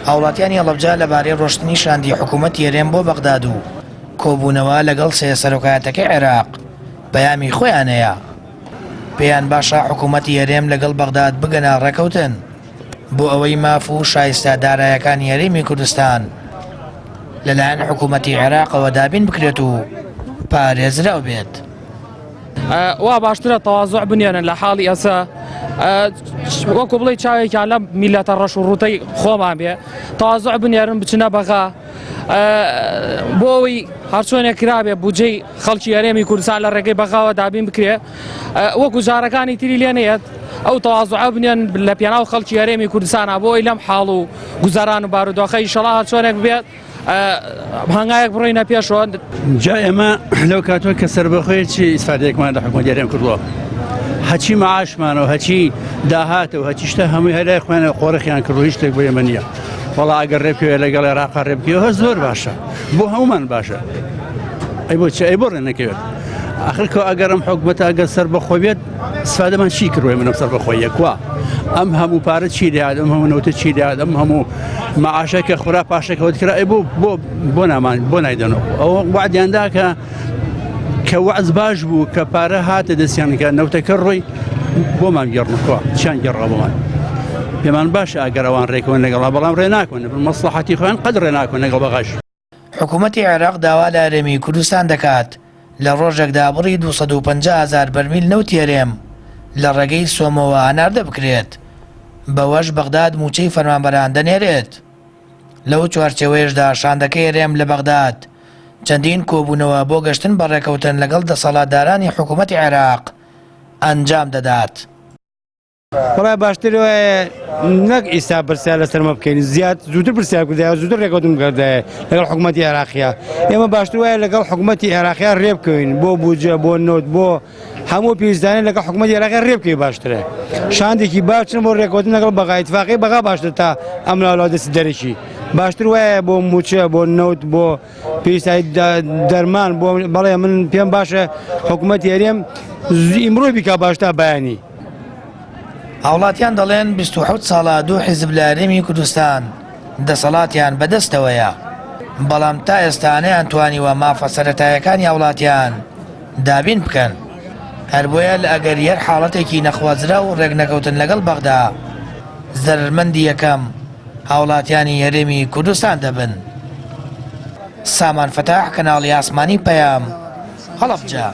هاوڵاتیانی هەڵەبجە لەبارەی ڕۆشتنی شاندی حکوومەت یەرێم بۆ بەغداد و کۆبوونەوە لەگەڵ سەرۆکایەتەکەی عێراق بەیامی خۆیان هەیە. پێیان باشە حکوومەتی یەرێم لەگەڵ بەغداد بگەنە ڕێکەوتن بۆ ئەوەی ماف و شایستە دارایەکانی هەرێمی کوردستان لەلایەن حکوومەتی عێراقەوە دابین بکرێت و پارێزراو بێت. وا باشترە تەواضع بنێنن لە حاڵی ئەسا وەکو بڵێ چاوێکیان لە میلەتە ڕەش و ڕووتەی خۆمان بێ تەواضع بنێرن بچنە بەغا بۆ ئەوەی هەرچۆنێک کرابێ بودجەی خەڵکی هەرێمی کوردستان لە ڕێگەی بەغاوە دابین بکرێ وەکو جارەکانی تری لێ نەیەت ئەو تەواضع بنێن لە پێناو خەڵکی هەرێمی کوردستانە بۆ ئەوی لەم حاڵ و گوزاران و بارودۆخە ئینشەڵا هەرچۆنێک بێت هەنگایەک بڕۆینە پێشەوە. جا ئێمە لەو کاتوە کە سەربەخۆی چی ئیسفادەیەکمان لە حکوومەت یەرێم کردووە هەچی مەعاشمانەوە هەچی داهاتەوە هەچی شتە هەمووی هەلای خۆیانە قۆڕەخیان کردو هیچ شتێک بۆ ئێمە نییە. وەڵا ئەگەر ڕێبکەوێت لەگەڵ عێراقا ڕێبکەوە زۆر باشە بۆ هەمومان باشە. ئەی بۆ چی ئەی بۆ ڕێنەکەوێت ئاخر ئەگەر ئەم حکوومەتە ئەگەر سەربەخۆ بێت سفادەمان چی کردوێ منم سەربەخۆی یەکوا ئەم هەموو پارە چی دەیات ئەم هەموو نەوتە چی دەیات ئەم هەموو مەعاشەکە خورا پاشەکەوت کرا ئەی بۆ نامان بۆ نایدەنەوە ئەوە وعدیاندا کە وەعز باش بوو کە پارە هاتە دەستیانکە نەوتەکە ڕۆی بۆمان گەڕنکۆ چیان گەڕا بۆمان پێمان باشە ئەگەر ئەوان ڕێکەوە لەگەڵا بەڵام ڕێ ناکۆن مەسڵەحەتی خۆیان قەت ڕێ ناکۆن لەگەڵ بەغاش. حکوومەتی عێراق داوا لە هەرێمی کوردستان دەکات لە ڕۆژێکدا بڕی 250,000 بەرمیل نەوت یەرێم لە ڕێگەی سۆمەوە هەناردە بکرێت بەوەش بەغداد موچەی فەرمانبەران دەنێرێت. لەو چوارچێوەیەشدا شاندەکەی هەرێم لە بەغداد چەندین کۆبوونەوە بۆ گەشتن بە ڕێکەوتن لەگەڵ دەسەڵاتدارانی حکوومەتی عێراق ئەنجام دەدات. وڵای باشترەوە نەک ئیستا پرسیار لەسەرمە بکەین زیاد زووتر پرسیار کردایە زووتر ڕێکەوتم کردایە لەگەڵ حکوومەتی عێراقیە. ئێمە باشتر وایە لەگەڵ حکوومەتی عێراقیە ڕێ بکەین بۆ بودجە بۆ نۆت بۆ هەموو پێویستانە لەگەڵ حکوومەتی عێراقیە ڕێ بکەین باشترە شاندێکی باشن بۆ ڕێکەوتن لەگەڵ بەغا ئیتفاقی بەغا باشتر تا ئەم لاڵاو دەستی دەرەکی باشتر وایە بۆ موچە بۆ نەوت بۆ پێویستایی دەرمان بۆ بەڵێ من پێم باشە حکوومەتی هەرێم ئیمڕۆ بیکا باشتا بەیانی. هاوڵاتیان دەڵێن 27 ساڵە دوو حیزب لە هەرێمی کوردستان دەسەڵاتیان بەدەستەوەیە بەڵام تا ئێستانەیان توانیوە مافە سەرەتایەکانی هاوڵاتیان دابین بکەن. هەر بۆیە لە ئەگەریەر حاڵەتێکی نەخوازرا و ڕێکنەکەوتن لەگەڵ بەغدا زەرمەندی یەکەم هاوڵاتیانی هەرێمی کوردستان دەبن. سامان فەتاح کەناڵی ئاسمانی پەیام هەڵەبجە.